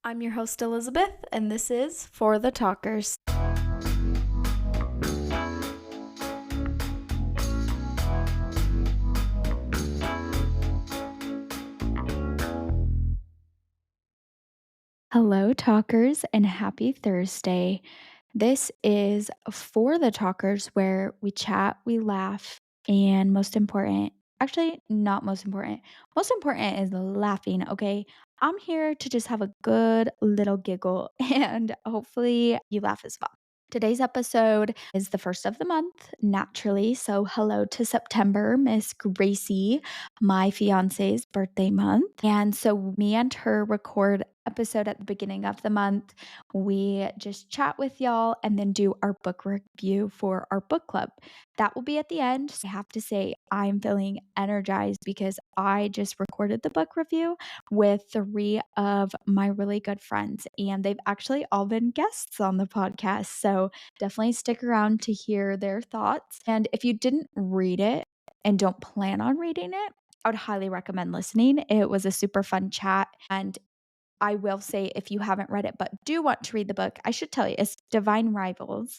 I'm your host, Elizabeth, and this is For the Talkers. Hello, talkers, and happy Thursday. This is For the Talkers, where we chat, we laugh, and most important, actually, not most important is laughing, okay? I'm here to just have a good little giggle, and hopefully you laugh as well. Today's episode is the first of the month, naturally. So, hello to September, Miss Gracie, my fiance's birthday month. And so, me and her record episode at the beginning of the month. We just chat with y'all and then do our book review for our book club. That will be at the end. I have to say, I'm feeling energized because I just recorded the book review with 3 of my really good friends, and they've actually all been guests on the podcast. So definitely stick around to hear their thoughts. And if you didn't read it and don't plan on reading it, I would highly recommend listening. It was a super fun chat. And I will say, if you haven't read it but do want to read the book, I should tell you, it's Divine Rivals.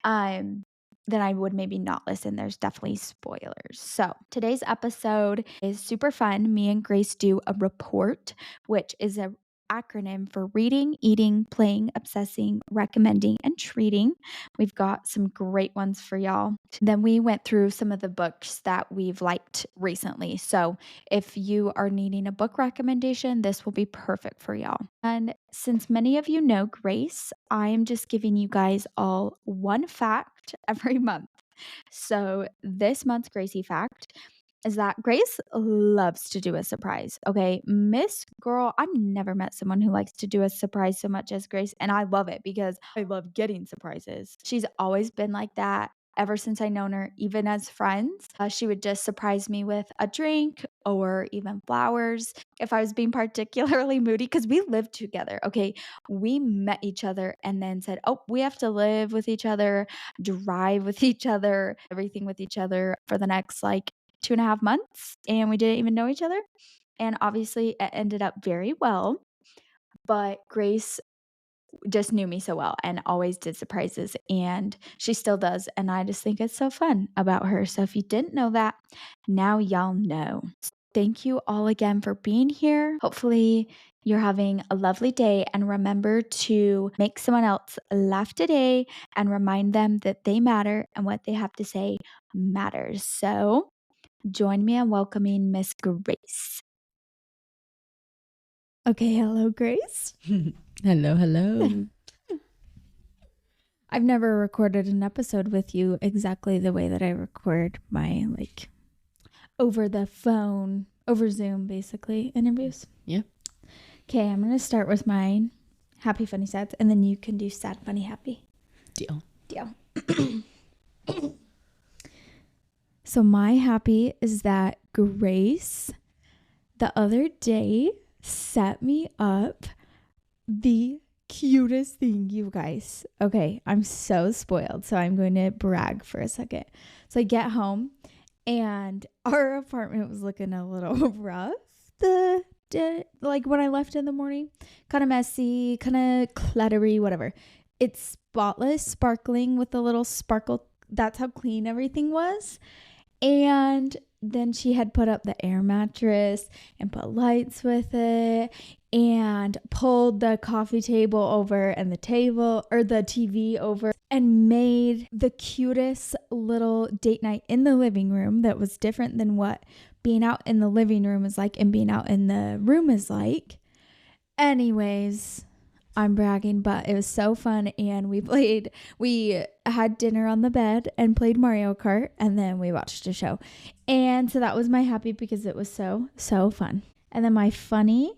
Then I would maybe not listen. There's definitely spoilers. So today's episode is super fun. Me and Grace do a report, which is a acronym for reading, eating, playing, obsessing, recommending, and treating. We've got some great ones for y'all. Then we went through some of the books that we've liked recently. So if you are needing a book recommendation, this will be perfect for y'all. And since many of you know Grace, I am just giving you guys all one fact every month. So this month's Gracie fact is that Grace loves to do a surprise. Okay, Miss Girl, I've never met someone who likes to do a surprise so much as Grace, and I love it because I love getting surprises. She's always been like that ever since I known her, even as friends. She would just surprise me with a drink or even flowers if I was being particularly moody, because we lived together. Okay, we met each other and then said, oh, we have to live with each other, drive with each other, everything with each other for the next 2.5 months, and we didn't even know each other. And obviously, it ended up very well. But Grace just knew me so well and always did surprises, and she still does. And I just think it's so fun about her. So if you didn't know that, now y'all know. Thank you all again for being here. Hopefully, you're having a lovely day, and remember to make someone else laugh today and remind them that they matter and what they have to say matters. So, join me in welcoming Miss Grace. Okay, hello, Grace. Hello. I've never recorded an episode with you exactly the way that I record my over the phone, over Zoom, basically, interviews. Yeah. Okay, I'm going to start with mine. Happy, funny, sad, and then you can do sad, funny, happy. Deal. So my happy is that Grace the other day set me up the cutest thing, you guys. Okay, I'm so spoiled, so I'm going to brag for a second. So I get home and our apartment was looking a little rough when I left in the morning. Kind of messy, kind of cluttery, whatever. It's spotless, sparkling with a little sparkle. That's how clean everything was. And then she had put up the air mattress and put lights with it and pulled the coffee table over and the TV over and made the cutest little date night in the living room that was different than what being out in the living room is like and being out in the room is like. Anyways, I'm bragging, but it was so fun, and we had dinner on the bed and played Mario Kart, and then we watched a show. And so that was my happy because it was so fun. And then my funny,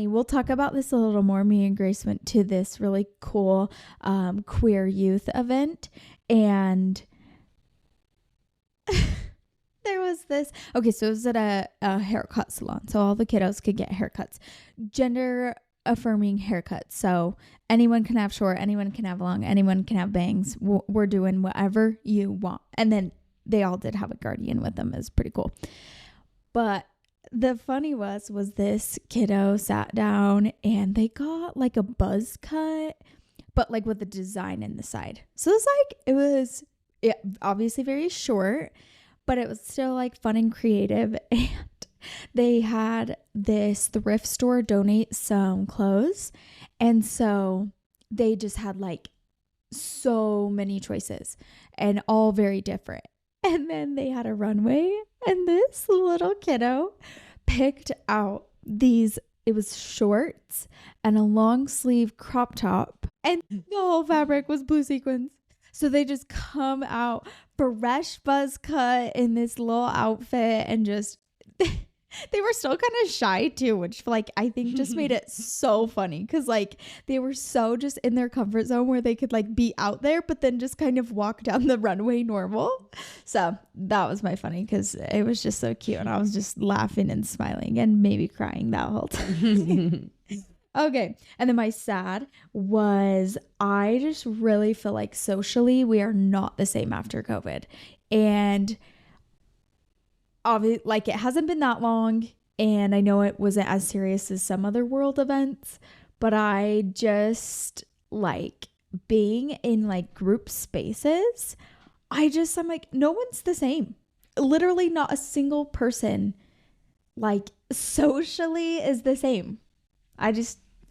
we'll talk about this a little more. Me and Grace went to this really cool queer youth event, and there was this. Okay, so it was at a haircut salon. So all the kiddos could get haircuts. Gender affirming haircuts. So anyone can have short, anyone can have long, anyone can have bangs. We're doing whatever you want. And then they all did have a guardian with them. It was pretty cool. But the funny was this kiddo sat down and they got like a buzz cut, but like with a design in the side. So it was obviously very short, but it was still like fun and creative. And they had this thrift store donate some clothes. And so they just had like so many choices and all very different. And then they had a runway, and this little kiddo picked out these, it was shorts and a long sleeve crop top, and the whole fabric was blue sequins. So they just come out fresh buzz cut in this little outfit, and just they were still kind of shy too, which like I think just made it so funny, because like they were so just in their comfort zone where they could like be out there but then just kind of walk down the runway normal. So that was my funny, because it was just so cute, and I was just laughing and smiling and maybe crying that whole time. Okay. And then my sad was, I just really feel like socially we are not the same after COVID. And obviously, like, it hasn't been that long, and I know it wasn't as serious as some other world events, but I just like being in like group spaces. I'm like, no one's the same. Literally not a single person like socially is the same.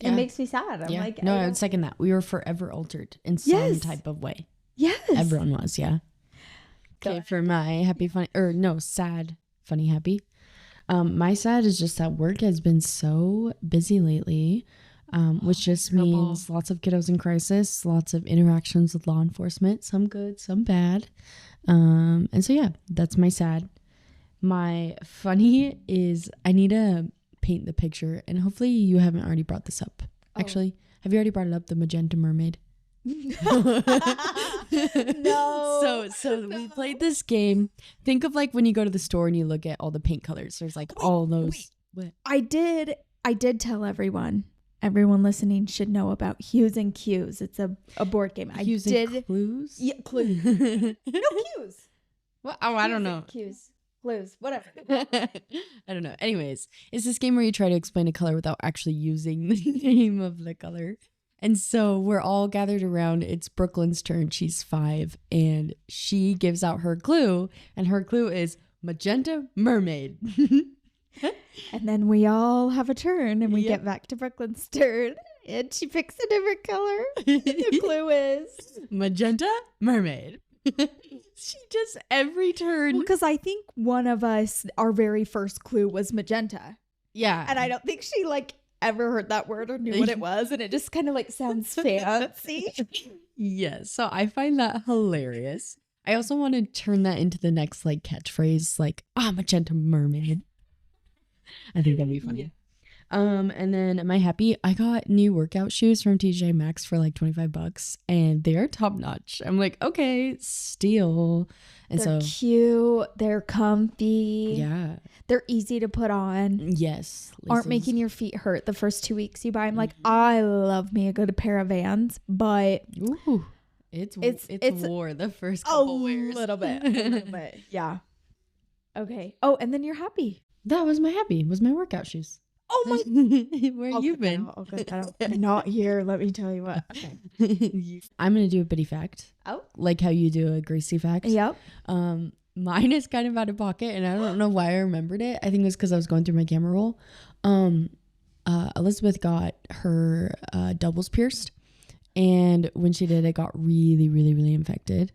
It makes me sad. I'm like, no, I would second that. We were forever altered in some type of way. Yes. Everyone was, yeah. Okay, for my happy, funny, or no, sad, funny, happy. My sad is just that work has been so busy lately, which just means lots of kiddos in crisis, lots of interactions with law enforcement, some good, some bad. And so, yeah, that's my sad. My funny is I need to paint the picture, and hopefully you haven't already brought this up. Actually, have you already brought it up, the magenta mermaid? No. So we played this game. Think of like when you go to the store and you look at all the paint colors. There's like all those. What? I did tell everyone listening should know about Hues and Cues. It's a board game. Hues and clues? Yeah, clues. No cues. Well, I don't know. Cues. Clues. Whatever. I don't know. Anyways, it's this game where you try to explain a color without actually using the name of the color. And so we're all gathered around. It's Brooklyn's turn. She's 5, and she gives out her clue, and her clue is magenta mermaid. And then we all have a turn, and we get back to Brooklyn's turn, and she picks a different color. The clue is magenta mermaid. She just every turn. Because I think one of us, our very first clue was magenta. Yeah. And I don't think she like ever heard that word or knew what it was, and it just kind of like sounds fancy. Yes. So I find that hilarious. I also want to turn that into the next like catchphrase, like, magenta mermaid. I think that'd be funny. Yeah. And then my happy, I got new workout shoes from TJ Maxx for like $25, and they're top notch. I'm like, okay, steal. And they're cute, they're comfy. Yeah. They're easy to put on. Yes. Aren't making your feet hurt the first 2 weeks you buy them. Like, I love me a good pair of Vans, but it's war the first couple wears. A little bit. Yeah. Okay. Oh, and then you're happy. That was my happy, was my workout shoes. Oh my! Where you been? Not here. Let me tell you what. Okay. I'm gonna do a bitty fact. Oh, like how you do a greasy fact. Yep. Mine is kind of out of pocket, and I don't know why I remembered it. I think it was because I was going through my camera roll. Elizabeth got her doubles pierced, and when she did, it got really, really, really infected,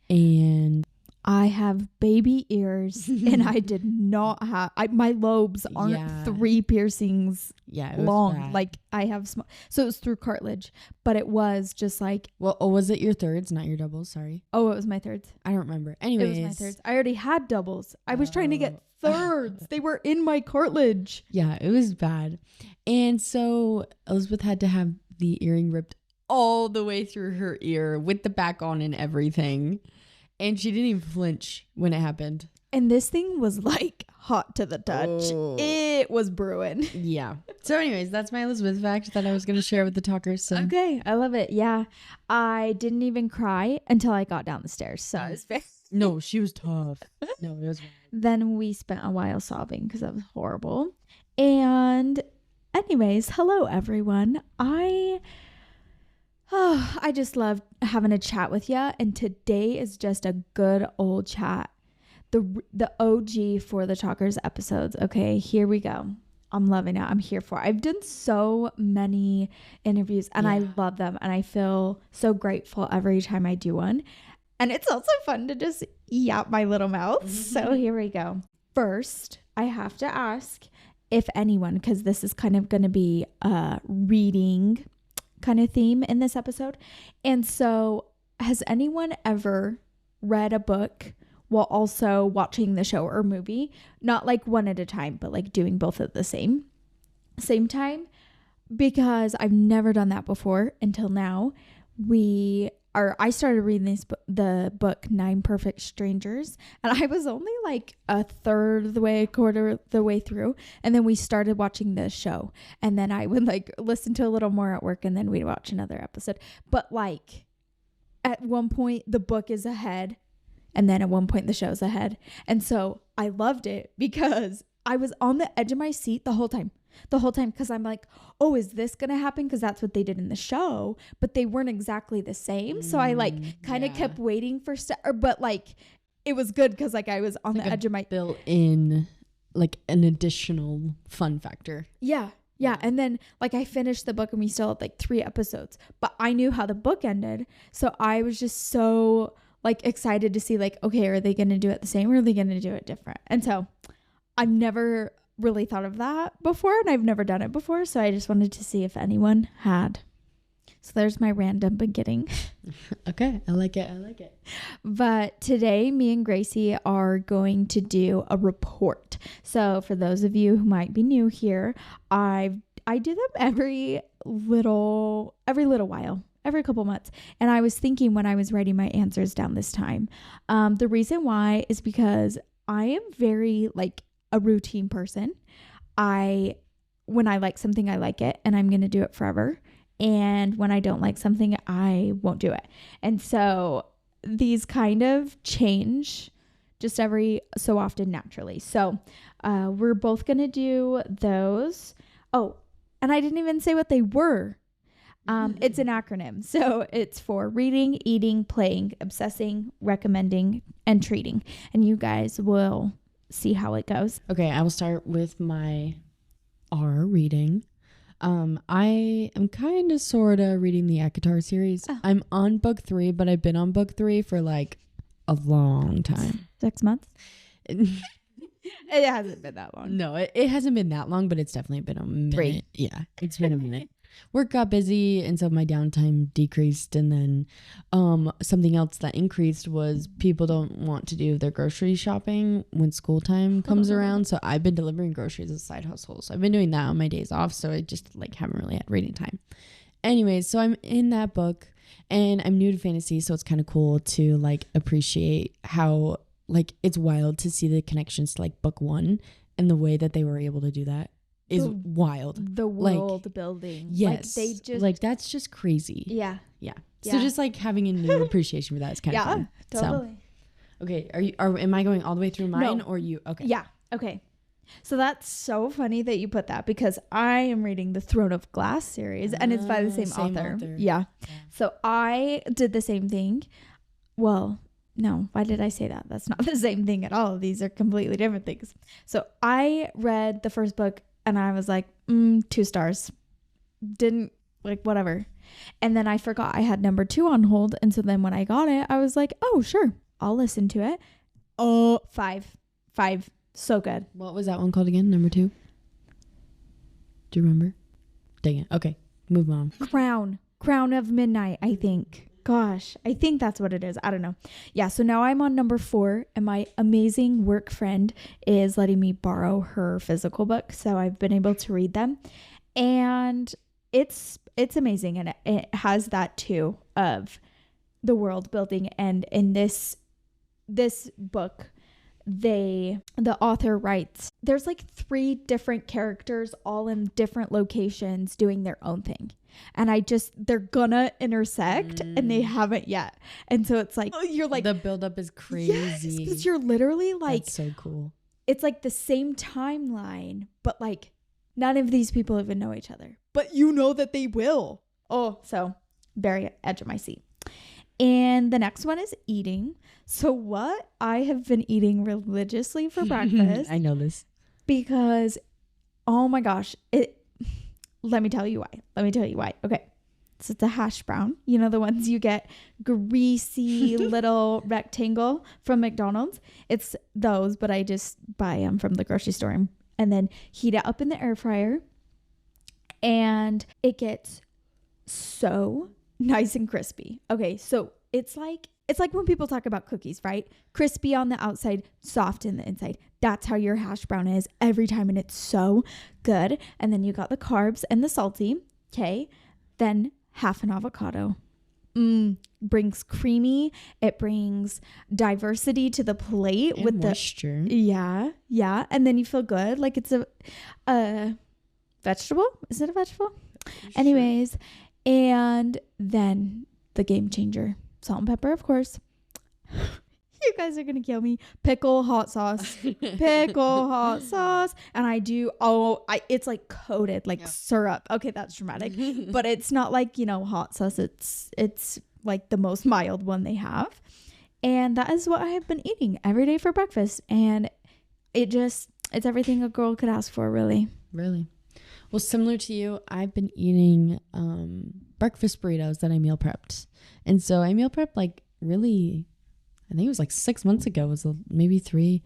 and I have baby ears, and I did not have. My lobes aren't 3 piercings long. Bad. Like I have small, so it was through cartilage, but it was just like. Well, was it your thirds, not your doubles? Sorry. Oh, it was my thirds. I don't remember. Anyways, it was my thirds. I already had doubles. I was trying to get thirds. They were in my cartilage. Yeah, it was bad, and so Elizabeth had to have the earring ripped all the way through her ear with the back on and everything. And she didn't even flinch when it happened. And this thing was like hot to the touch. Oh. It was brewing. Yeah. So anyways, that's my Elizabeth fact that I was going to share with the talkers. So. Okay. I love it. Yeah. I didn't even cry until I got down the stairs. So it was No, she was tough. No, it was bad. Then we spent a while sobbing because that was horrible. And anyways, hello everyone. I just love having a chat with you, and today is just a good old chat. The OG for the Talkers episodes. Okay, here we go. I'm loving it. I'm here for it. I've done so many interviews and I love them, and I feel so grateful every time I do one. And it's also fun to just yap my little mouth. So here we go. First, I have to ask if anyone, because this is kind of going to be a reading kind of theme in this episode. And so has anyone ever read a book while also watching the show or movie? Not like one at a time, but like doing both at the same time, because I've never done that before until now. I started reading the book 9 Perfect Strangers, and I was only like a quarter of the way through, and then we started watching the show, and then I would like listen to a little more at work, and then we'd watch another episode. But like at one point the book is ahead, and then at one point the show's ahead, and so I loved it because I was on the edge of my seat the whole time, because I'm like, oh, is this gonna happen? Because that's what they did in the show, but they weren't exactly the same. So I like kind of kept waiting for but like it was good because like I was on the edge of my built in like an additional fun factor. Yeah. And then like I finished the book and we still had like 3 episodes, but I knew how the book ended, so I was just so like excited to see like, okay, are they gonna do it the same or are they gonna do it different? And so I've never really thought of that before, and I've never done it before, so I just wanted to see if anyone had. So there's my random beginning. Okay, I like it. But today me and Gracie are going to do a report. So for those of you who might be new here, I do them every little while, every couple months. And I was thinking when I was writing my answers down this time, the reason why is because I am very like a routine person. When I like something, I like it, and I'm going to do it forever. And when I don't like something, I won't do it. And so these kind of change just every so often naturally. So we're both going to do those. Oh, and I didn't even say what they were. It's an acronym. So it's for reading, eating, playing, obsessing, recommending, and treating. And you guys will see how it goes. Okay, I will start with my R, reading. I am kind of sort of reading the ACOTAR series. Oh. I'm on book 3, but I've been on book 3 for like a long time. 6 months? It hasn't been that long. No, it hasn't been that long, but it's definitely been a minute. 3. Yeah, it's been a minute. Work got busy, and so my downtime decreased, and then something else that increased was people don't want to do their grocery shopping when school time comes around. So I've been delivering groceries as a side hustle. So I've been doing that on my days off. So I just like haven't really had reading time. Anyways, so I'm in that book, and I'm new to fantasy, so it's kind of cool to like appreciate how like it's wild to see the connections to like book 1 and the way that they were able to do that. Is wild. The world building. Yes. Like they just like that's just crazy. Yeah. So just like having a new appreciation for that is kind of fun. Totally. So, okay. Am I going all the way through mine or you? Okay. Yeah. Okay. So that's so funny that you put that, because I am reading the Throne of Glass series, and it's by the same author. Yeah. So I did the same thing. Well, no, why did I say that? That's not the same thing at all. These are completely different things. So I read the first book and I was like, 2 stars. Didn't like, whatever. And then I forgot I had number 2 on hold. And so then when I got it, I was like, oh, sure, I'll listen to it. Oh, 5. So good. What was that one called again? Number 2? Do you remember? Dang it. Okay. Move on. Crown of Midnight, I think. Gosh, I think that's what it is. I don't know. Yeah, so now I'm on number 4, and my amazing work friend is letting me borrow her physical book, so I've been able to read them, and it's amazing, and it has that too of the world building. And in this book, the author writes, there's like 3 different characters all in different locations doing their own thing. And they're gonna intersect and they haven't yet. And so it's like, you're like, the buildup is crazy. Yes, because you're literally like, that's so cool. It's like the same timeline, but like none of these people even know each other, but you know that they will. Oh, so very edge of my seat. And the next one is eating. So what I have been eating religiously for breakfast. I know this. Because, oh my gosh, let me tell you why. Okay. So it's a hash brown. You know, the ones you get greasy little rectangle from McDonald's. It's those, but I just buy them from the grocery store and then heat it up in the air fryer. And it gets so nice and crispy. Okay, so it's like when people talk about cookies, right? Crispy on the outside, soft in the inside. That's how your hash brown is every time, and it's so good. And then you got the carbs and the salty. Okay, then half an avocado. Brings creamy. It brings diversity to the plate and with moisture. Yeah, and then you feel good, like it's a vegetable. Is it a vegetable? Sure. Anyways. And then the game changer, salt and pepper, of course. You guys are going to kill me. Pickle hot sauce. Pickle hot sauce. And it's like coated, like syrup. Okay, that's dramatic. But it's not like, hot sauce. It's like the most mild one they have. And that is what I have been eating every day for breakfast. And it's everything a girl could ask for, really. Really? Well, similar to you, I've been eating breakfast burritos that I meal prepped. And so I meal prepped I think it was like 6 months ago. It was maybe 3.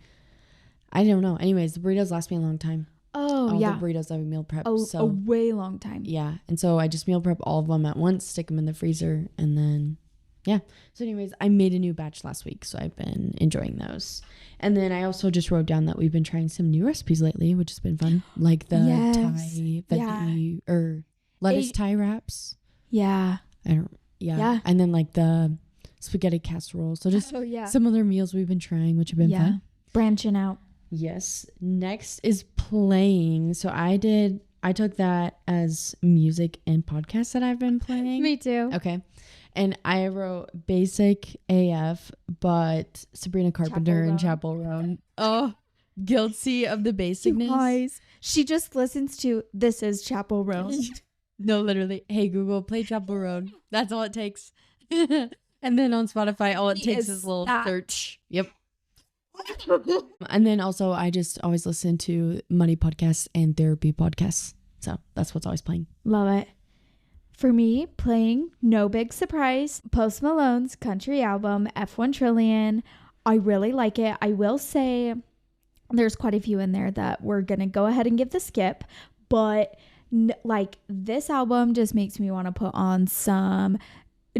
I don't know. Anyways, the burritos last me a long time. Oh, all yeah. the burritos that we meal prepped. A way long time. Yeah. And so I just meal prep all of them at once, stick them in the freezer, and then, yeah. So anyways, I made a new batch last week, so I've been enjoying those. And then I also just wrote down that we've been trying some new recipes lately, which has been fun. Like the Thai veggie or lettuce Thai wraps. Yeah. Yeah. And then like the spaghetti casserole. So just some other meals we've been trying, which have been fun. Branching out. Yes. Next is playing. So I took that as music and podcasts that I've been playing. Me too. Okay. And I wrote Basic AF, but Sabrina Carpenter and Chappell Roan. Oh, guilty of the basicness. Guys, she just listens to This Is Chappell Roan. No, literally. Hey, Google, play Chappell Roan. That's all it takes. And then on Spotify, all it takes is a little search. Yep. And then also, I just always listen to money podcasts and therapy podcasts. So that's what's always playing. Love it. For me, playing, no big surprise, Post Malone's country album, F1 Trillion. I really like it. I will say there's quite a few in there that we're going to go ahead and give the skip. But this album just makes me want to put on some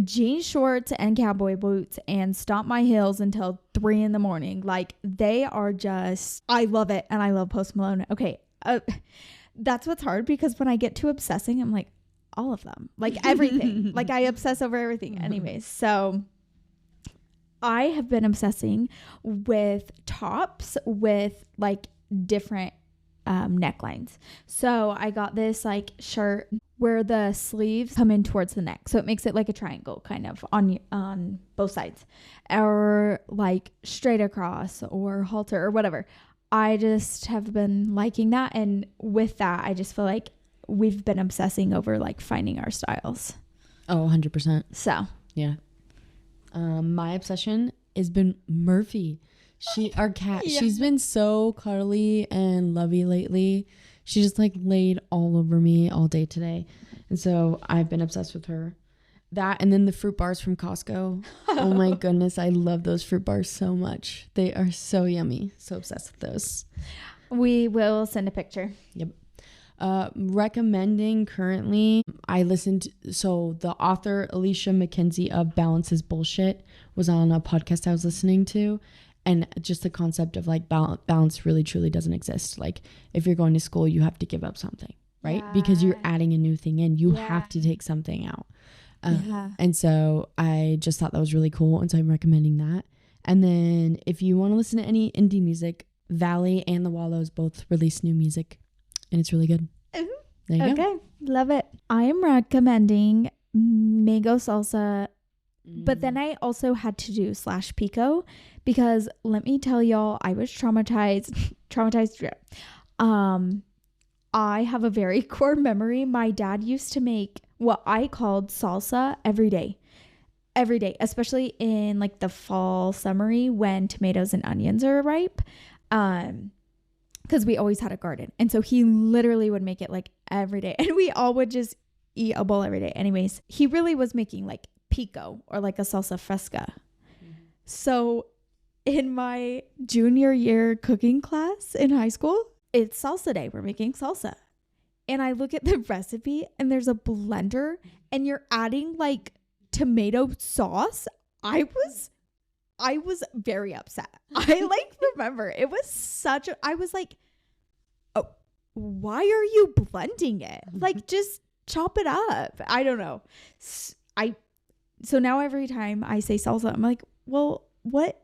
jean shorts and cowboy boots and stomp my heels until 3 a.m. Like, they are just, I love it. And I love Post Malone. Okay. That's what's hard, because when I get to obsessing, I'm like, all of them, like everything. Like, I obsess over everything. Anyways, so I have been obsessing with tops with like different necklines. So I got this like shirt where the sleeves come in towards the neck, so it makes it like a triangle kind of on both sides, or like straight across or halter or whatever. I just have been liking that, and with that I just feel like we've been obsessing over like finding our styles. Oh, 100%. So yeah. My obsession has been Murphy. Our cat, she's been so cuddly and lovey lately. She just like laid all over me all day today. And so I've been obsessed with her. That, and then the fruit bars from Costco. Oh my goodness. I love those fruit bars so much. They are so yummy. So obsessed with those. We will send a picture. Yep. Recommending currently, so the author Alicia McKenzie of Balance is Bullshit was on a podcast I was listening to, and just the concept of like balance really truly doesn't exist. Like, if you're going to school, you have to give up something, right? Yeah. Because you're adding a new thing in, you have to take something out. And so I just thought that was really cool, and so I'm recommending that. And then if you want to listen to any indie music, Valley and the Wallows both release new music, and it's really good. There you go. Love it. I am recommending Mango Salsa, but then I also had to do /Pico because let me tell y'all, I was traumatized. I have a very core memory. My dad used to make what I called salsa every day, especially in like the fall, summery when tomatoes and onions are ripe. Because we always had a garden. And so he literally would make it like every day. And we all would just eat a bowl every day. Anyways, he really was making like pico or like a salsa fresca. Mm-hmm. So in my junior year cooking class in high school, it's salsa day. We're making salsa. And I look at the recipe and there's a blender and you're adding like tomato sauce. I was very upset. I like remember it was I was like, oh, why are you blending it? Like just chop it up. I don't know. So now every time I say salsa, I'm like, well, what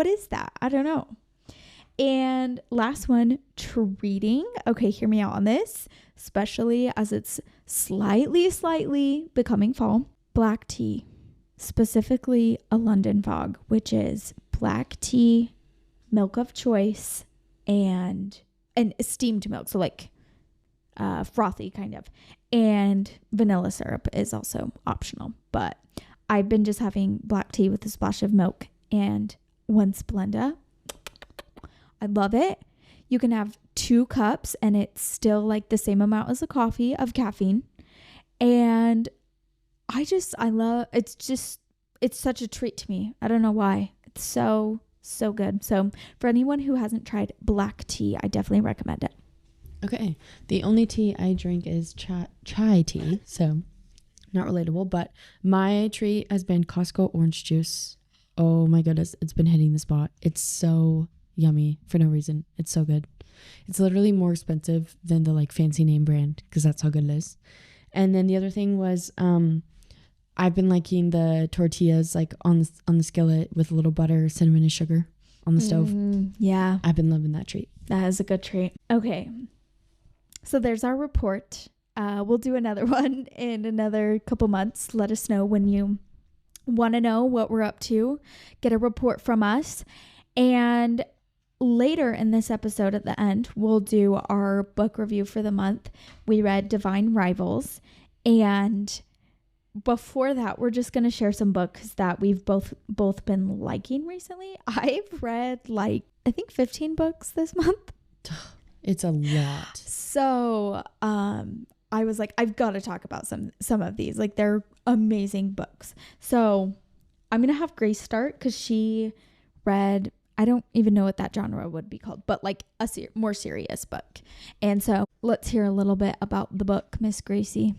is that? I don't know. And last one, treating. Okay, hear me out on this, especially as it's slightly becoming fall. Black tea, specifically a London Fog, which is black tea, milk of choice, and steamed milk. So like frothy kind of. And vanilla syrup is also optional. But I've been just having black tea with a splash of milk and one Splenda. I love it. You can have 2 cups and it's still like the same amount as a coffee of caffeine. And I love, it's such a treat to me. I don't know why. It's so good. So for anyone who hasn't tried black tea, I definitely recommend it. Okay. The only tea I drink is chai tea. So not relatable, but my treat has been Costco orange juice. Oh my goodness. It's been hitting the spot. It's so yummy for no reason. It's so good. It's literally more expensive than the like fancy name brand because that's how good it is. And then the other thing was I've been liking the tortillas like on the skillet with a little butter, cinnamon, and sugar on the stove. Yeah. I've been loving that treat. That is a good treat. Okay. So there's our report. We'll do another one in another couple months. Let us know when you want to know what we're up to. Get a report from us. And later in this episode at the end, we'll do our book review for the month. We read Divine Rivals. And before that, we're just going to share some books that we've both been liking recently. I've read like, I think 15 books this month. It's a lot. So, I was like, I've got to talk about some of these. Like, they're amazing books. So, I'm going to have Grace start because she read, I don't even know what that genre would be called, but like a more serious book. And so, let's hear a little bit about the book, Miss Gracie.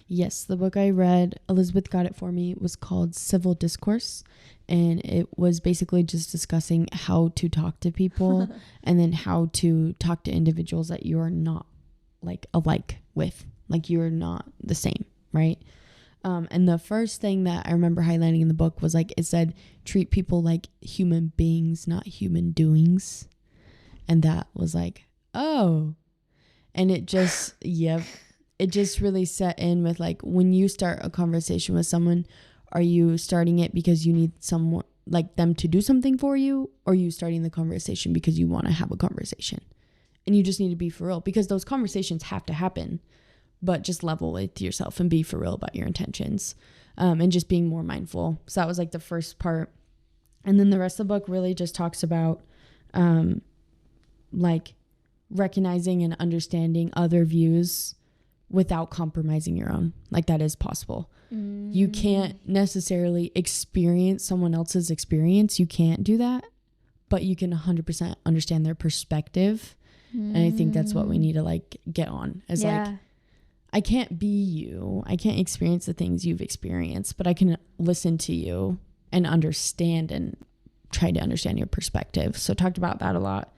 Yes, the book I read, Elizabeth got it for me, was called Civil Discourse. And it was basically just discussing how to talk to people and then how to talk to individuals that you are not like alike with, like you're not the same, right? And the first thing that I remember highlighting in the book was like, it said, treat people like human beings, not human doings. And that was like, oh, and it just, it just really set in with like, when you start a conversation with someone, are you starting it because you need someone like them to do something for you? Or are you starting the conversation because you want to have a conversation? And you just need to be for real because those conversations have to happen, but just level with yourself and be for real about your intentions, and just being more mindful. So that was like the first part. And then the rest of the book really just talks about like recognizing and understanding other views without compromising your own. Like that is possible. You can't necessarily experience someone else's experience. You can't do that, but you can 100% understand their perspective. And I think that's what we need to like get on as like, I can't be you. I can't experience the things you've experienced, but I can listen to you and understand and try to understand your perspective. So talked about that a lot.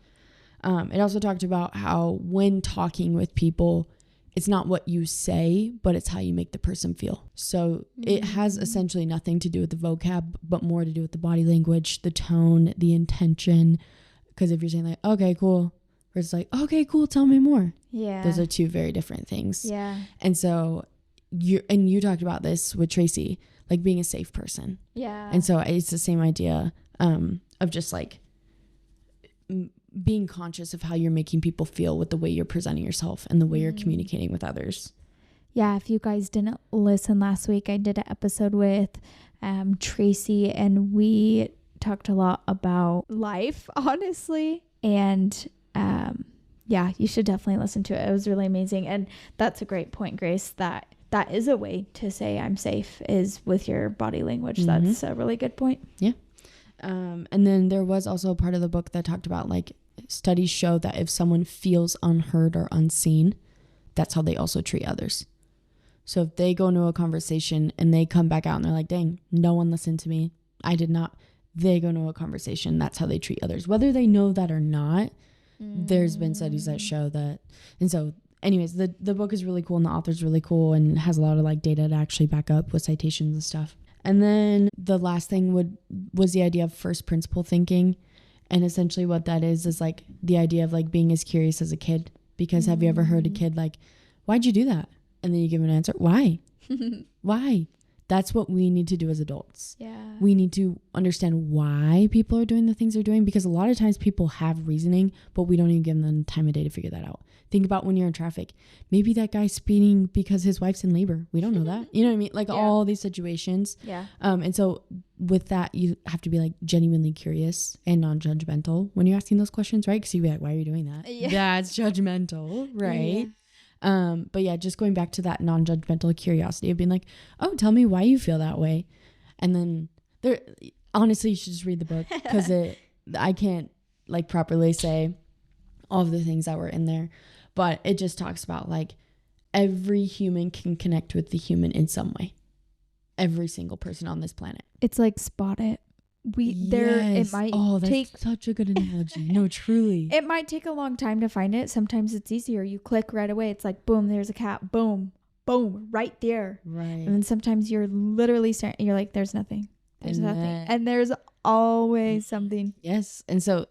It also talked about how when talking with people, it's not what you say, but it's how you make the person feel. So it has essentially nothing to do with the vocab, but more to do with the body language, the tone, the intention. Because if you're saying like, okay, cool, versus like, okay, cool, tell me more. Yeah. Those are two very different things. Yeah. And so you talked about this with Tracy, like being a safe person. Yeah. And so it's the same idea of just like being conscious of how you're making people feel with the way you're presenting yourself and the way you're communicating with others. Yeah, if you guys didn't listen last week, I did an episode with Tracy, and we talked a lot about life, honestly. And yeah, you should definitely listen to it. It was really amazing. And that's a great point, Grace, that is a way to say I'm safe, is with your body language. That's a really good point. Yeah. And then there was also a part of the book that talked about like studies show that if someone feels unheard or unseen, that's how they also treat others. So if they go into a conversation and they come back out and they're like, dang, no one listened to me, I did not. They go into a conversation, that's how they treat others. Whether they know that or not, there's been studies that show that. And so anyways, the book is really cool and the author's really cool and has a lot of like data to actually back up with citations and stuff. And then the last thing was the idea of first principle thinking. And essentially what that is like the idea of like being as curious as a kid. Because have you ever heard a kid like, why'd you do that? And then you give an answer. Why? Why? That's what we need to do as adults. Yeah. We need to understand why people are doing the things they're doing, because a lot of times people have reasoning, but we don't even give them time of day to figure that out. Think about when you're in traffic. Maybe that guy's speeding because his wife's in labor. We don't know that. You know what I mean? Like all these situations. Yeah. And so with that, you have to be like genuinely curious and non-judgmental when you're asking those questions, right? Because you'd be like, why are you doing that? Yeah. That's judgmental, right? Yeah. But yeah, just going back to that non-judgmental curiosity of being like, oh, tell me why you feel that way. And then honestly, you should just read the book, because I can't like properly say all of the things that were in there, but it just talks about like every human can connect with the human in some way. Every single person on this planet. It's like Spot It. It might take such a good analogy. No, truly. It might take a long time to find it. Sometimes it's easier. You click right away. It's like, boom, there's a cat. Boom, boom, right there. Right. And then sometimes you're literally you're like, there's nothing. There's nothing. And there's always something. Yes. And so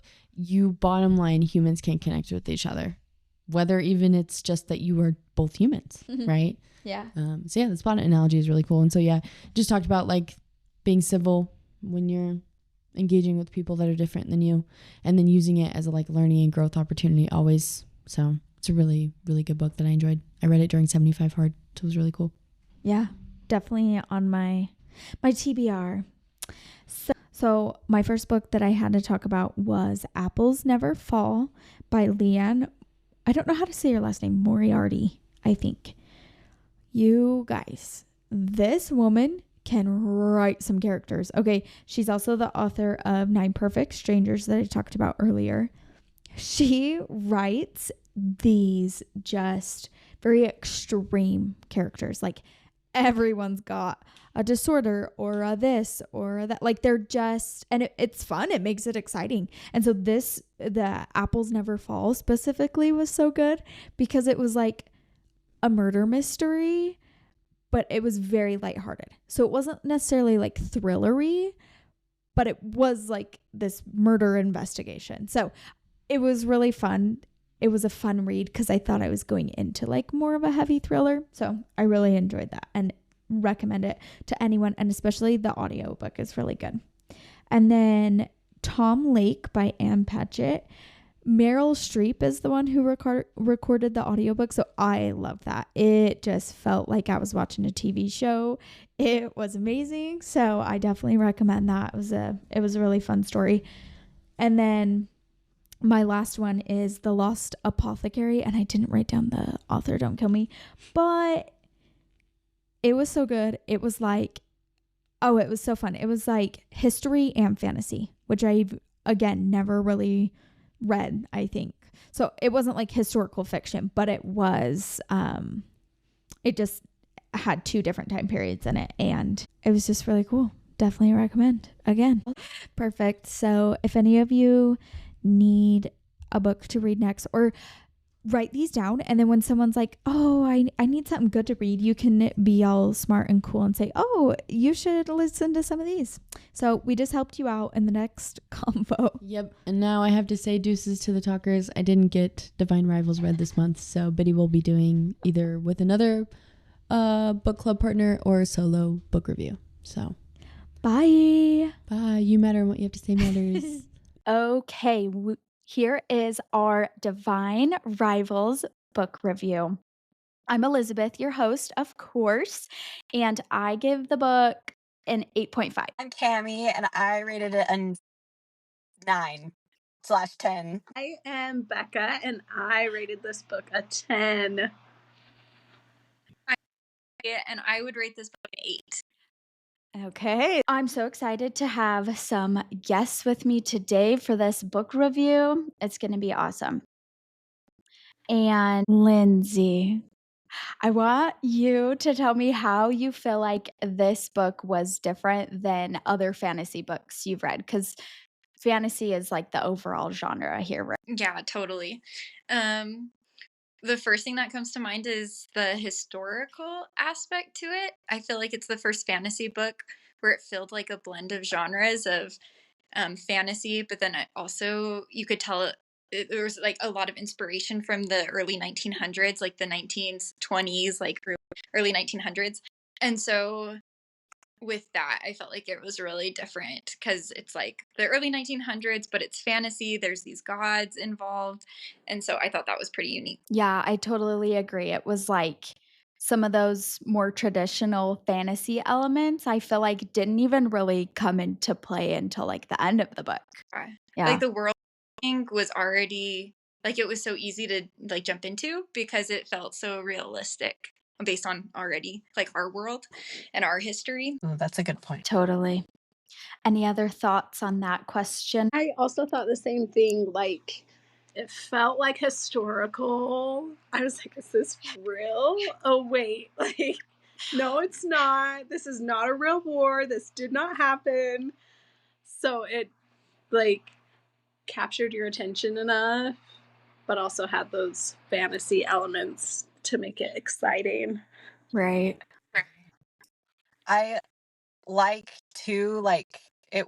bottom line, humans can connect with each other, whether even it's just that you are both humans, right? Yeah. So yeah, the Spot It analogy is really cool. And so yeah, just talked about like being civil when you're engaging with people that are different than you, and then using it as a like learning and growth opportunity always. So it's a really, really good book that I enjoyed. I read it during 75 Hard, so it was really cool. Yeah, definitely on my TBR. So my first book that I had to talk about was Apples Never Fall by Leanne. I don't know how to say your last name. Moriarty, I think. You guys, this woman can write some characters. Okay, she's also the author of 9 Perfect Strangers that I talked about earlier. She writes these just very extreme characters. Like everyone's got a disorder or a this or that. Like they're just, and it's fun. It makes it exciting. And so the Apples Never Fall specifically was so good because it was like a murder mystery, but it was very lighthearted. So it wasn't necessarily like thrillery, but it was like this murder investigation. So it was really fun. It was a fun read because I thought I was going into like more of a heavy thriller. So I really enjoyed that and recommend it to anyone. And especially the audiobook is really good. And then Tom Lake by Ann Patchett. Meryl Streep is the one who recorded the audiobook. So I love that. It just felt like I was watching a TV show. It was amazing. So I definitely recommend that. It was a really fun story. And then my last one is The Lost Apothecary. And I didn't write down the author, don't kill me. But it was so good. It was like, it was so fun. It was like history and fantasy, which I've, again, never really read, I think. So it wasn't like historical fiction, but it was, it just had 2 different time periods in it. And it was just really cool. Definitely recommend again. Perfect. So if any of you need a book to read next, or write these down, and then when someone's like, oh, I need something good to read, you can be all smart and cool and say, oh, you should listen to some of these. So we just helped you out in the next combo. Yep. And now I have to say deuces to the talkers. I didn't get Divine Rivals read this month, so Biddy will be doing either with another book club partner or a solo book review. So bye. You matter, and what you have to say matters. Okay, here is our Divine Rivals book review. I'm Elizabeth, your host, of course, and I give the book an 8.5. I'm Cami, and I rated it a 9/10. I am Becca, and I rated this book a 10. And I would rate this book an 8. Okay. I'm so excited to have some guests with me today for this book review. It's going to be awesome. And Lindsay, I want you to tell me how you feel like this book was different than other fantasy books you've read, because fantasy is like the overall genre here, right? Yeah, totally. The first thing that comes to mind is the historical aspect to it. I feel like it's the first fantasy book where it felt like a blend of genres of fantasy, but then also you could tell there was like a lot of inspiration from the early 1900s, like the 1920s, like early 1900s. And so with that, I felt like it was really different because it's like the early 1900s, but it's fantasy. There's these gods involved. And so I thought that was pretty unique. Yeah, I totally agree. It was like some of those more traditional fantasy elements, I feel like didn't even really come into play until like the end of the book. Yeah. Like the world was already like, it was so easy to like jump into because it felt so realistic based on already like our world and our history. Ooh, that's a good point. Totally. Any other thoughts on that question? I also thought the same thing. Like, it felt like historical. I was like, is this real? Oh, wait. Like, no, it's not. This is not a real war. This did not happen. So it, like, captured your attention enough, but also had those fantasy elements to make it exciting. Right. I like too, like it,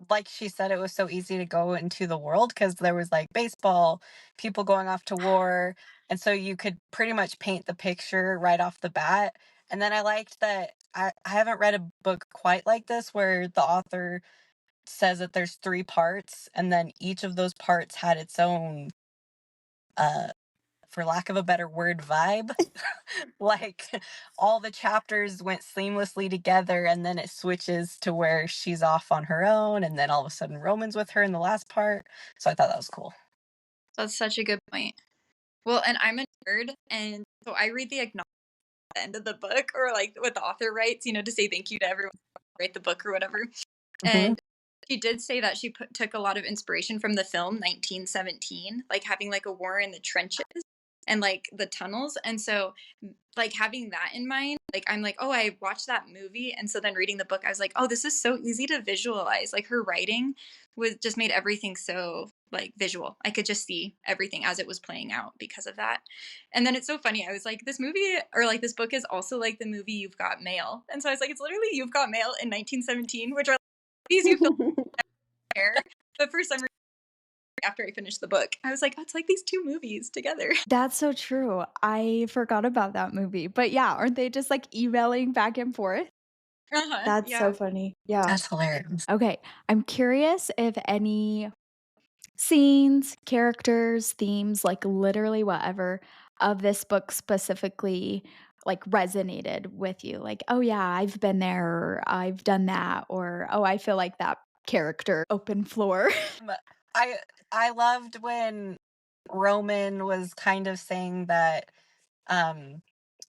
like she said, it was so easy to go into the world because there was like baseball, people going off to war, and so you could pretty much paint the picture right off the bat. And then I liked that I haven't read a book quite like this where the author says that there's 3 parts, and then each of those parts had its own for lack of a better word, vibe. Like all the chapters went seamlessly together, and then it switches to where she's off on her own, and then all of a sudden Roman's with her in the last part. So I thought that was cool. That's such a good point. Well, and I'm a nerd, and so I read the acknowledgement at the end of the book, or like what the author writes, you know, to say thank you to everyone who write the book or whatever. And she did say that she took a lot of inspiration from the film 1917, like having like a war in the trenches and like the tunnels. And so like having that in mind, like I'm like, oh, I watched that movie, and so then reading the book, I was like, oh, this is so easy to visualize. Like her writing was just made everything so like visual. I could just see everything as it was playing out because of that. And then it's so funny. I was like, this movie or like this book is also like the movie You've Got Mail. And so I was like, it's literally You've Got Mail in 1917, which are movies you feel there. But for some reason, after I finished the book, I was like, oh, it's like these two movies together. That's so true. I forgot about that movie. But yeah, aren't they just like emailing back and forth? That's so funny. Yeah. That's hilarious. Okay. I'm curious if any scenes, characters, themes, like literally whatever of this book specifically like resonated with you. Like, oh yeah, I've been there, or I've done that, or oh, I feel like that character. Open floor. I loved when Roman was kind of saying that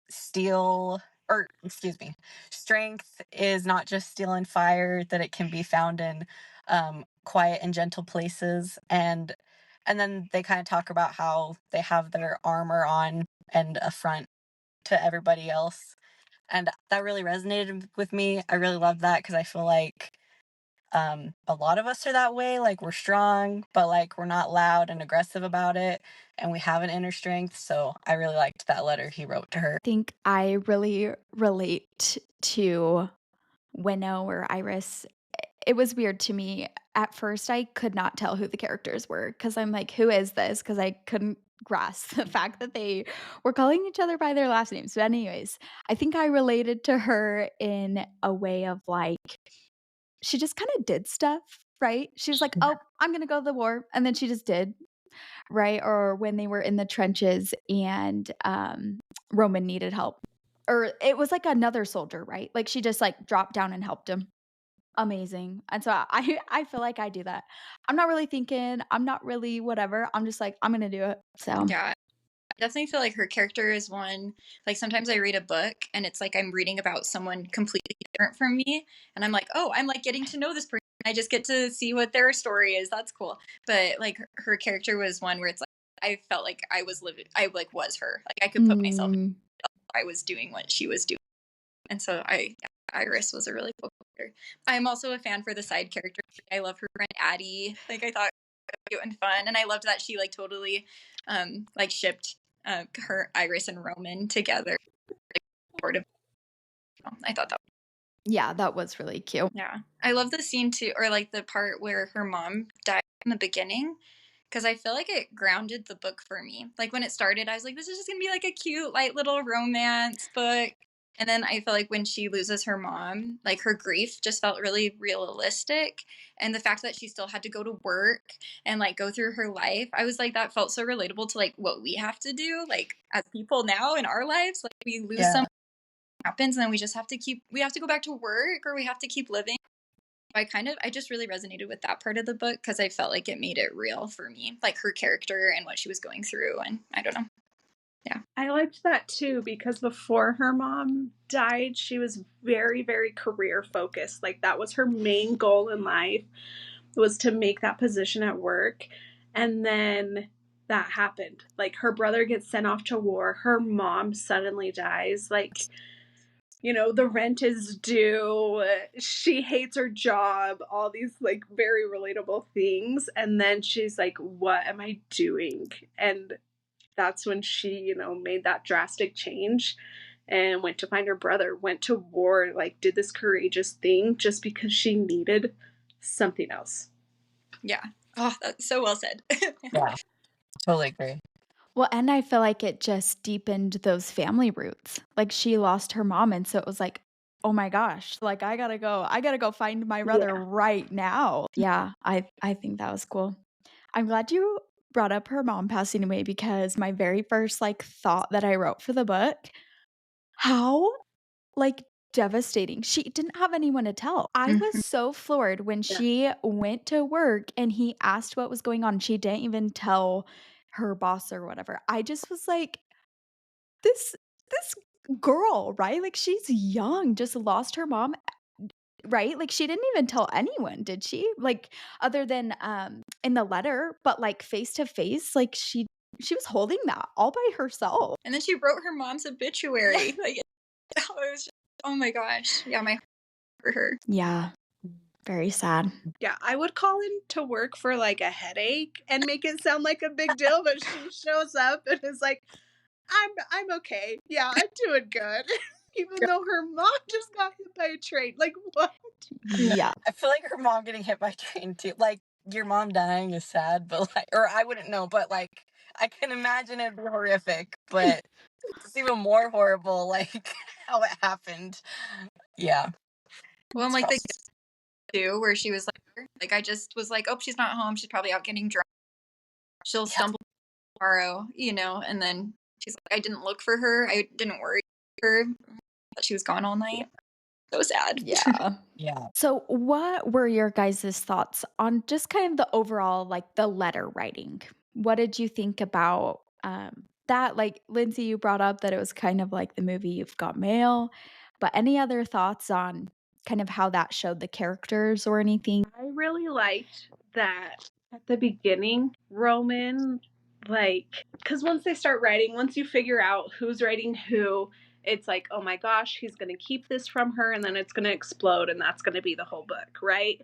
strength is not just steel and fire, that it can be found in quiet and gentle places. And then they kind of talk about how they have their armor on and a front to everybody else. And that really resonated with me. I really love that because I feel like A lot of us are that way, like, we're strong, but, like, we're not loud and aggressive about it, and we have an inner strength, so I really liked that letter he wrote to her. I think I really relate to Winnow or Iris. It was weird to me. At first, I could not tell who the characters were because I'm like, "Who is this?" Because I couldn't grasp the fact that they were calling each other by their last names. But anyways, I think I related to her in a way of, like, she just kinda did stuff, right? She was like, "Oh, I'm gonna go to the war," and then she just did, right? Or when they were in the trenches and, Roman needed help. Or it was like another soldier, right? Like, she just, like, dropped down and helped him. Amazing. And so I feel like I do that. I'm not really thinking, I'm not really whatever, I'm just like, "I'm gonna do it." So, Yeah. I definitely feel like her character is one, like sometimes I read a book and it's like I'm reading about someone completely different from me and I'm like, oh, I'm like getting to know this person. I just get to see what their story is. That's cool. But like her character was one where it's like I felt like I was living, I like was her. Like I could put myself, mm, I was doing what she was doing. And so Iris was a really cool character. I'm also a fan for the side character. I love her friend Addie. Like I thought it was cute and fun, and I loved that she like totally like shipped her Iris and Roman together. Sort of. I thought that. yeah, that was really cute. Yeah, I love the scene too, or like the part where her mom died in the beginning. Because I feel like it grounded the book for me. Like when it started, I was like, this is just going to be like a cute, light little romance book. And then I feel like when she loses her mom, like her grief just felt really realistic. And the fact that she still had to go to work and like go through her life, I was like, that felt so relatable to like what we have to do, like as people now in our lives. Like we lose Yeah. something happens and then we just have to we have to go back to work or we have to keep living. I just really resonated with that part of the book because I felt like it made it real for me, like her character and what she was going through. And I don't know. Yeah. I liked that too because before her mom died, she was very, very career focused. Like that was her main goal in life was to make that position at work. And then that happened. Like her brother gets sent off to war. Her mom suddenly dies. Like, you know, the rent is due. She hates her job. All these like very relatable things. And then she's like, what am I doing? And that's when she, you know, made that drastic change and went to find her brother, went to war, like did this courageous thing just because she needed something else. Yeah. Oh, that's so well said. Yeah, totally agree. Well, and I feel like it just deepened those family roots. Like she lost her mom, and so it was like, "Oh my gosh, like I gotta go find my brother Yeah. right now." Yeah, I think that was cool. I'm glad you brought up her mom passing away because my very first, like, thought that I wrote for the book, how, like, devastating. She didn't have anyone to tell. I was Mhm. so floored when Yeah. she went to work and he asked what was going on. She didn't even tell her boss or whatever. I just was like, this girl, right? Like, she's young, just lost her mom, right? Like, she didn't even tell anyone, did she? Like, other than, in the letter, but, like, face to face, like, she was holding that all by herself. And then she wrote her mom's obituary. Like, it was just, oh my gosh. Yeah, my heart for her. Yeah, very sad. Yeah, I would call in to work for like a headache and make it sound like a big deal, but she shows up and is like, I'm okay. Yeah, I'm doing good. Even though her mom just got hit by a train. Like what? Yeah. I feel like her mom getting hit by a train too. Like your mom dying is sad, but like, or I wouldn't know, but like I can imagine it'd be horrific, but it's even more horrible, like how it happened. Yeah. Well, I'm like the too, where she was like, I just was like, oh, she's not home. She's probably out getting drunk. She'll stumble tomorrow, you know, and then she's like, I didn't look for her. I didn't worry for her. That she was gone all night. So sad. Yeah. Yeah. So, what were your guys' thoughts on just kind of the overall, like, the letter writing? What did you think about, that? Like, Lindsay, you brought up that it was kind of like the movie You've Got Mail, but any other thoughts on kind of how that showed the characters or anything? I really liked that at the beginning, Roman, like, because once they start writing, once you figure out who's writing who, it's like, oh my gosh, he's going to keep this from her and then it's going to explode and that's going to be the whole book, right?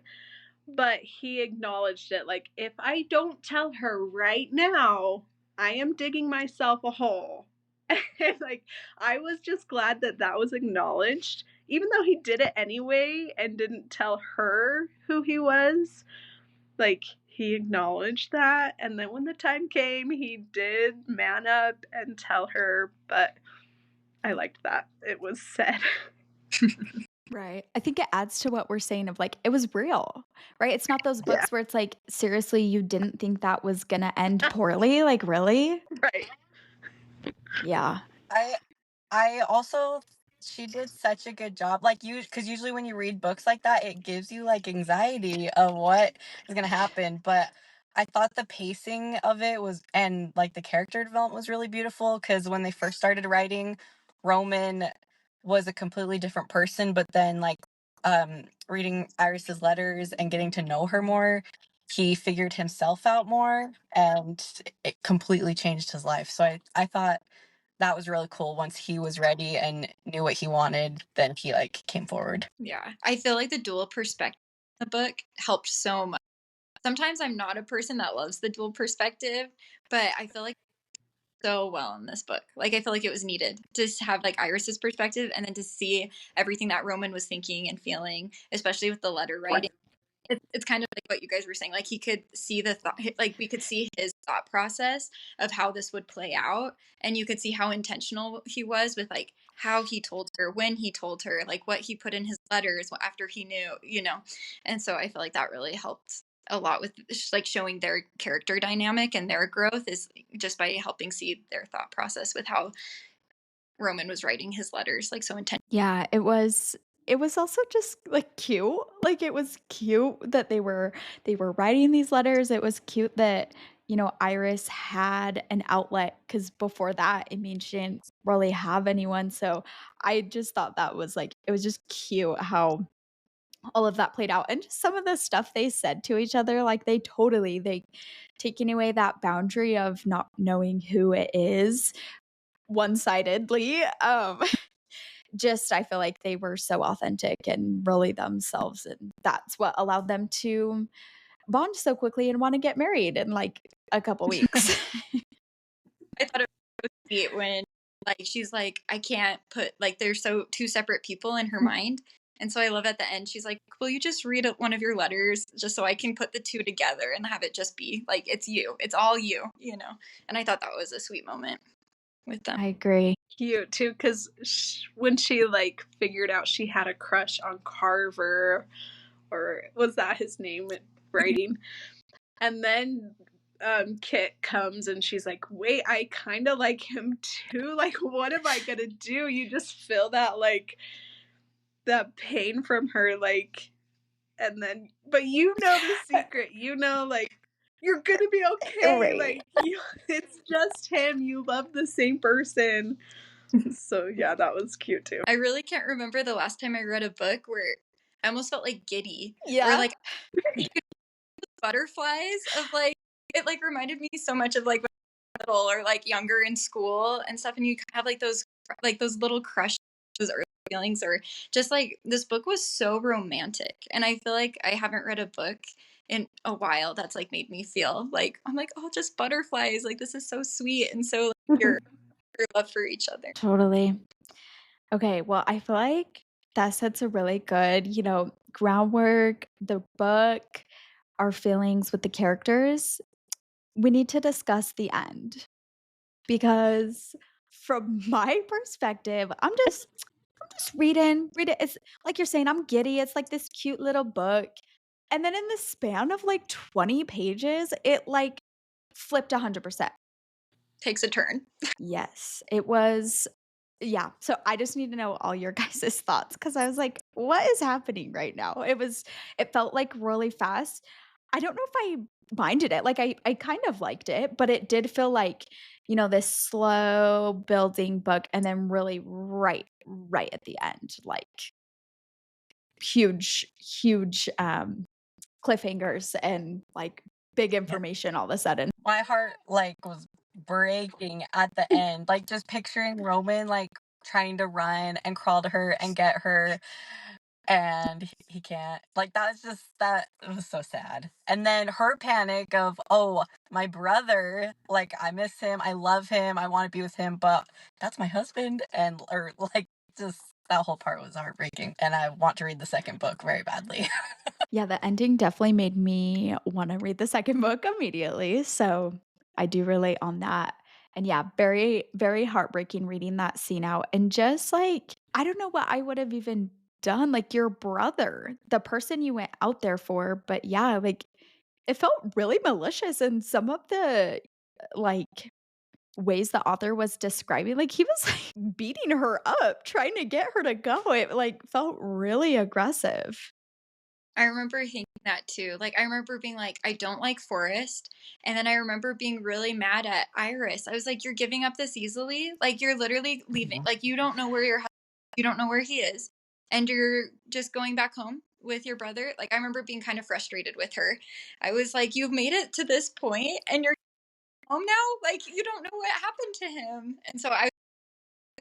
but he acknowledged it. Like, if I don't tell her right now, I am digging myself a hole. And like, I was just glad that that was acknowledged, even though he did it anyway and didn't tell her who he was. Like, he acknowledged that, and then when the time came, he did man up and tell her. But I liked that it was said. Right. I think it adds to what we're saying of like, it was real, right? It's not those Yeah, books where it's like, seriously, you didn't think that was gonna end poorly? Like, really? right. Yeah. I also, she did such a good job. Like, you, because usually when you read books like that, it gives you like anxiety of what is gonna happen. But I thought the pacing of it was, and like the character development was really beautiful. Because when they first started writing, Roman was a completely different person. But then like reading Iris's letters and getting to know her more, he figured himself out more, and it completely changed his life. So I thought that was really cool. Once he was ready and knew what he wanted, then he like came forward. Yeah. I feel like the dual perspective in the book helped so much. Sometimes I'm not a person that loves the dual perspective, but I feel like so well in this book. Like, I feel like it was needed to have like Iris's perspective and then to see everything that Roman was thinking and feeling, especially with the letter writing. It's kind of like what you guys were saying. Like, he could see the thought, like we could see his thought process of how this would play out, and you could see how intentional he was with like how he told her, when he told her, like what he put in his letters after he knew, And so I feel like that really helped a lot with like showing their character dynamic and their growth, is just by helping see their thought process with how Roman was writing his letters, like so intentional. Yeah, it was also just like cute. Like it was cute that they were writing these letters. It was cute that, Iris had an outlet cuz before that, I mean, she didn't really have anyone. So I just thought that was like it was just cute how all of that played out and just some of the stuff they said to each other, like they taking away that boundary of not knowing who it is one-sidedly. Just I feel like they were so authentic and really themselves, and that's what allowed them to bond so quickly and want to get married in like a couple weeks. I thought it was sweet when like she's like, I can't put like they're so two separate people in her mind. And so I love at the end, she's like, will you just read one of your letters just so I can put the two together and have it just be like, it's you, it's all you. And I thought that was a sweet moment with them. I agree. Cute too, because when she like figured out she had a crush on Carver, or was that his name in writing? And then Kit comes and she's like, wait, I kind of like him too. Like, what am I gonna do? You just feel that like that pain from her, like, and then, but the secret, like, you're gonna be okay. Right. Like, it's just him. You love the same person. So yeah, that was cute too. I really can't remember the last time I read a book where I almost felt like giddy. Yeah. Or like butterflies of like, it like reminded me so much of like little or like younger in school and stuff, and you have like those little crushes, those early feelings, or just like this book was so romantic, and I feel like I haven't read a book in a while that's like made me feel like I'm like, oh, just butterflies, like this is so sweet, and so like, your love for each other. Totally. Okay, well, I feel like that sets a really good, groundwork, the book, our feelings with the characters. We need to discuss the end because from my perspective, I'm just reading. It's like you're saying, I'm giddy. It's like this cute little book. And then in the span of like 20 pages, it like flipped 100%. Takes a turn. Yes, it was. Yeah. So I just need to know all your guys' thoughts because I was like, what is happening right now? It felt like really fast. I don't know if I minded it. Like I kind of liked it, but it did feel like, this slow building book and then really right at the end, like huge cliffhangers and like big information all of a sudden. My heart like was breaking at the end. Like just picturing Roman like trying to run and crawl to her and get her. and he can't. Like, that it was so sad. And then her panic of, oh, my brother, like, I miss him, I love him, I want to be with him, but that's my husband, and or like, just that whole part was heartbreaking, and I want to read the second book very badly. Yeah, the ending definitely made me want to read the second book immediately. So I do relate on that. And yeah, very, very heartbreaking reading that scene out. And just like, I don't know what I would have even done. Like your brother, the person you went out there for. But yeah, like it felt really malicious. And some of the like ways the author was describing, like he was like beating her up, trying to get her to go. It like felt really aggressive. I remember thinking that too. Like, I remember being like, I don't like Forrest. And then I remember being really mad at Iris. I was like, you're giving up this easily? Like, you're literally leaving. Like, you don't know where you don't know where he is. And you're just going back home with your brother. Like, I remember being kind of frustrated with her. I was like, you've made it to this point and you're home now? Like, you don't know what happened to him. And so I was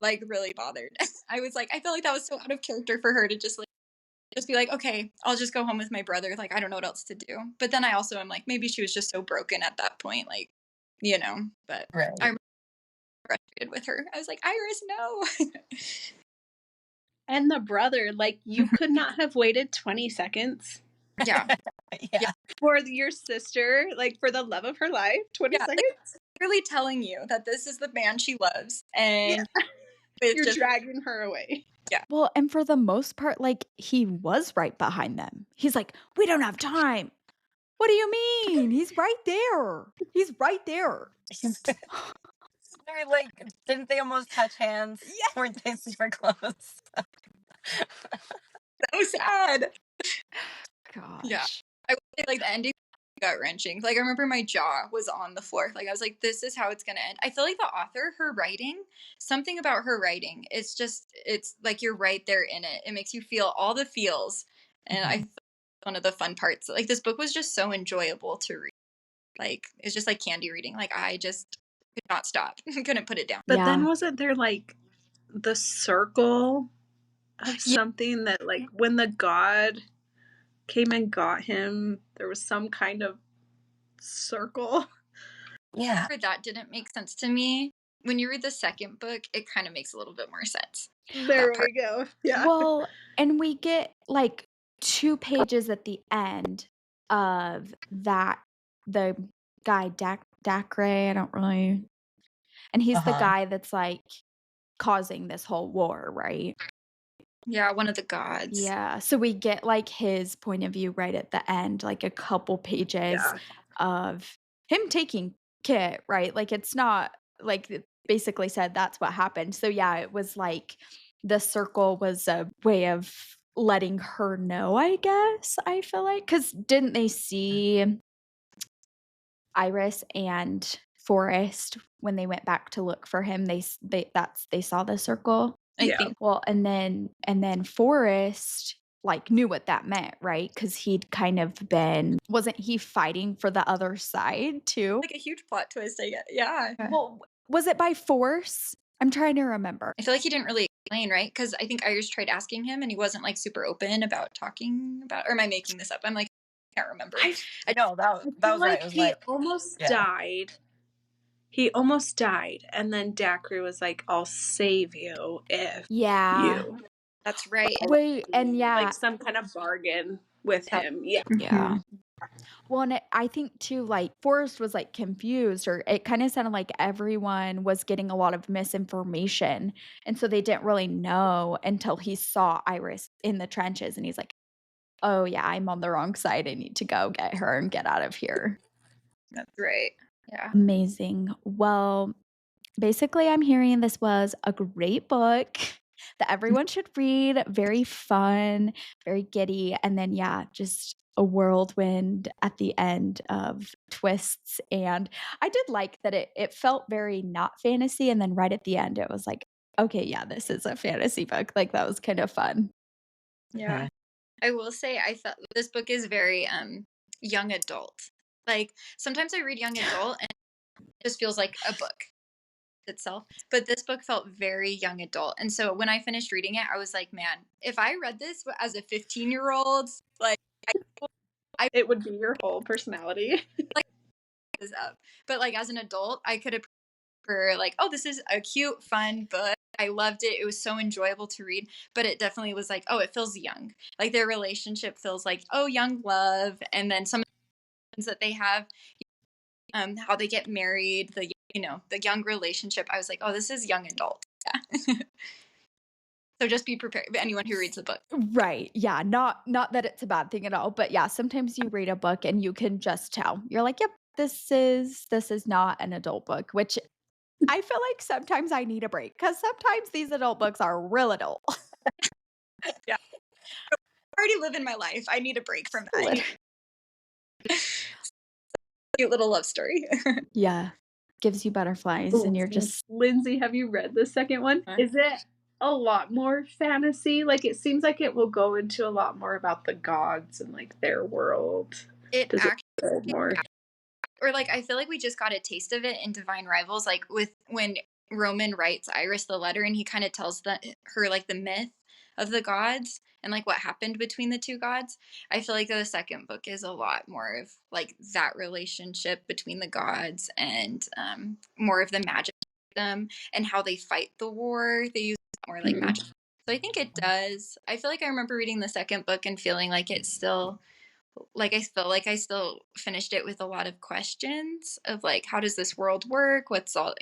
like really bothered. I was like, I felt like that was so out of character for her to just be like, okay, I'll just go home with my brother. Like, I don't know what else to do. But then I also am like, maybe she was just so broken at that point, like, you know, but Right. I'm frustrated with her. I was like, Iris, no. And the brother, like, you could not have waited 20 seconds Yeah. Yeah. for your sister, like, for the love of her life. 20 Yeah, like, seconds? really telling you that this is the man she loves. And it's You're just, dragging her away. Well, and for the most part, like, he was right behind them. He's like, "We don't have time." "What do you mean? He's right there. He's right there." They're like, didn't they almost touch hands? Yeah. Weren't they super close? so sad. Gosh. Yeah. I would say, like, the ending gut wrenching. Like, I remember my jaw was on the floor. Like, I was like, this is how it's gonna end. I feel like the author, her writing, something about her writing, it's like you're right there in it. It makes you feel all the feels. And I thought one of the fun parts, like, this book was just so enjoyable to read. Like, it's just like candy reading. Like, I just could not stop. Couldn't put it down. But then Yeah. wasn't there, like, the circle of Yeah. something that, like, when the god came and got him, there was some kind of circle? Yeah. That didn't make sense to me. When you read the second book, it kind of makes a little bit more sense. There That part. we go. Yeah. Well, and we get like 2 pages at the end of that the guy Dacre, I don't really, and he's the Uh-huh. guy that's like causing this whole war, right? Yeah, one of the gods. Yeah, so we get like his point of view right at the end, like a couple pages Yeah. of him taking Kit, right? Like it's not like it basically said that's what happened. So yeah, it was like the circle was a way of letting her know, I guess. I feel like cuz didn't they see Iris and Forrest when they went back to look for him? They saw the circle. I Yeah. think. Well, and then Forrest, like, knew what that meant, right? Because 'Cause he'd kind of been wasn't he fighting for the other side too? Like a huge plot twist, I guess. Yeah. Well, was it by force? I'm trying to remember. I feel like he didn't really explain, right? Because I think Iris tried asking him and he wasn't like super open about talking about, or am I making this up? I'm like, I can't remember. No, that I was feel right. like It was he like, almost yeah. died. He almost died, and then Dacre was like, "I'll save you if Yeah. you." That's right. Wait, and yeah. Like some kind of bargain with him. Yeah. Yeah. Well, and I think too, like Forrest was like confused, or it kind of sounded like everyone was getting a lot of misinformation. And so they didn't really know until he saw Iris in the trenches and he's like, oh, yeah, I'm on the wrong side. I need to go get her and get out of here. That's right. Yeah. Amazing. Well, basically, I'm hearing this was a great book that everyone should read. Very fun, very giddy. And then, yeah, just a whirlwind at the end of twists. And I did like that it felt very not fantasy. And then right at the end, it was like, okay, yeah, this is a fantasy book. Like that was kind of fun. Yeah. I will say I thought this book is very young adult. Like sometimes I read young adult and it just feels like a book. itself, but this book felt very young adult. And so when I finished reading it, I was like, man, if I read this as a 15-year-old, like it would be your whole personality. like this up. But like as an adult, I could have for like, oh, this is a cute, fun book. I loved it. It was so enjoyable to read, but it definitely was like, oh, it feels young. Like their relationship feels like, oh, young love. And then some of the things that they have, how they get married, the young relationship. I was like, oh, this is young adult. Yeah. So just be prepared. Anyone who reads the book. Right. Yeah. Not that it's a bad thing at all, but yeah, sometimes you read a book and you can just tell. You're like, yep, this is not an adult book, which I feel like sometimes I need a break because sometimes these adult books are real adult. Yeah. I already live in my life. I need a break from that. Cute little love story. Yeah. Gives you butterflies and you're just Lindsay, have you read the second one? Is it a lot more fantasy? Like it seems like it will go into a lot more about the gods and like their world. It actually more. Or like I feel like we just got a taste of it in Divine Rivals, like with when Roman writes Iris the letter and he kind of tells her like the myth of the gods and like what happened between the two gods. I feel like the second book is a lot more of like that relationship between the gods and more of the magic of them and how they fight the war. They use more like magic. So I think it does. I feel like I remember reading the second book and feeling like it's still like I feel like I still finished it with a lot of questions of like, how does this world work? What's all,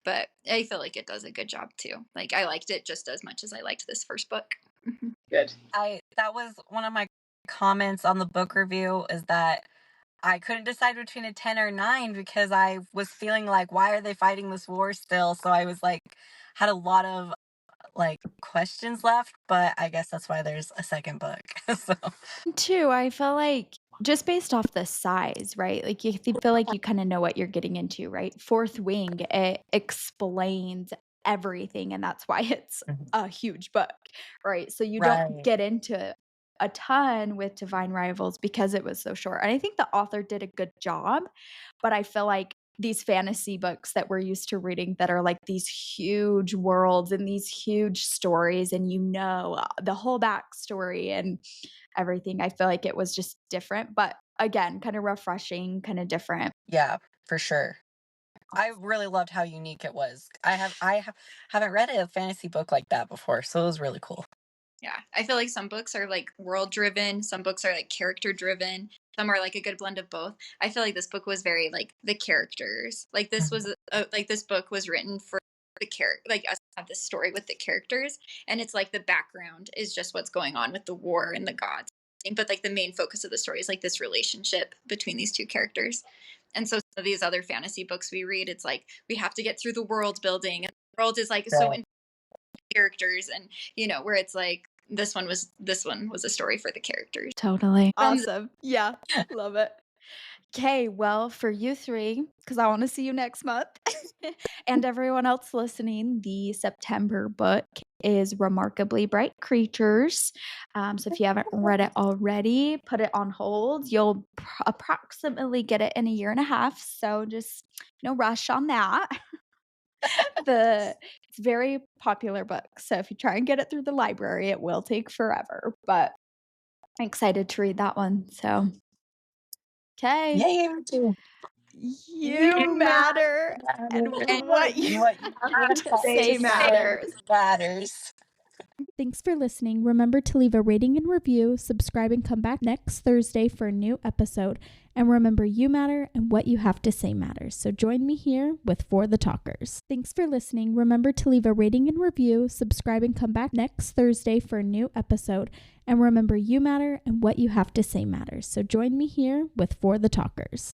but I feel like it does a good job too. Like I liked it just as much as I liked this first book. Good. That was one of my comments on the book review is that I couldn't decide between a 10 or 9 because I was feeling like, why are they fighting this war still? So I was like, had a lot of like questions left, but I guess that's why there's a second book. So too, I feel like just based off the size, right? Like you feel like you kind of know what you're getting into, right? Fourth Wing, it explains everything, and that's why it's a huge book, right? So you don't get into a ton with Divine Rivals because it was so short. And I think the author did a good job, but I feel like these fantasy books that we're used to reading that are like these huge worlds and these huge stories and the whole backstory and everything, I feel like it was just different, but again, kind of refreshing, kind of different. Yeah, for sure. I really loved how unique it was. I haven't read a fantasy book like that before, so it was really cool. Yeah, I feel like some books are like world driven, some books are like character driven, some are like a good blend of both. I feel like this book was very like the characters. Like this was like this book was written for the character, like us have this story with the characters, and it's like the background is just what's going on with the war and the gods. But like the main focus of the story is like this relationship between these two characters. And so some of these other fantasy books we read, it's like we have to get through the world building, and the world is like so in characters, and where it's like this one was a story for the characters. Totally. Awesome. Yeah. Love it. Okay, well, for you three, because I want to see you next month, and everyone else listening, the September book is Remarkably Bright Creatures. So if you haven't read it already, put it on hold. You'll approximately get it in a year and a half, so just no rush on that. It's a very popular book, so if you try and get it through the library, it will take forever, but I'm excited to read that one, so okay. Yay, me too. You matter, and what you have to say matters. Thanks for listening. Remember to leave a rating and review, subscribe, and come back next Thursday for a new episode. And remember, you matter and what you have to say matters. So join me here with For the Talkers. Thanks for listening. Remember to leave a rating and review, subscribe, and come back next Thursday for a new episode. And remember, you matter and what you have to say matters. So join me here with For the Talkers.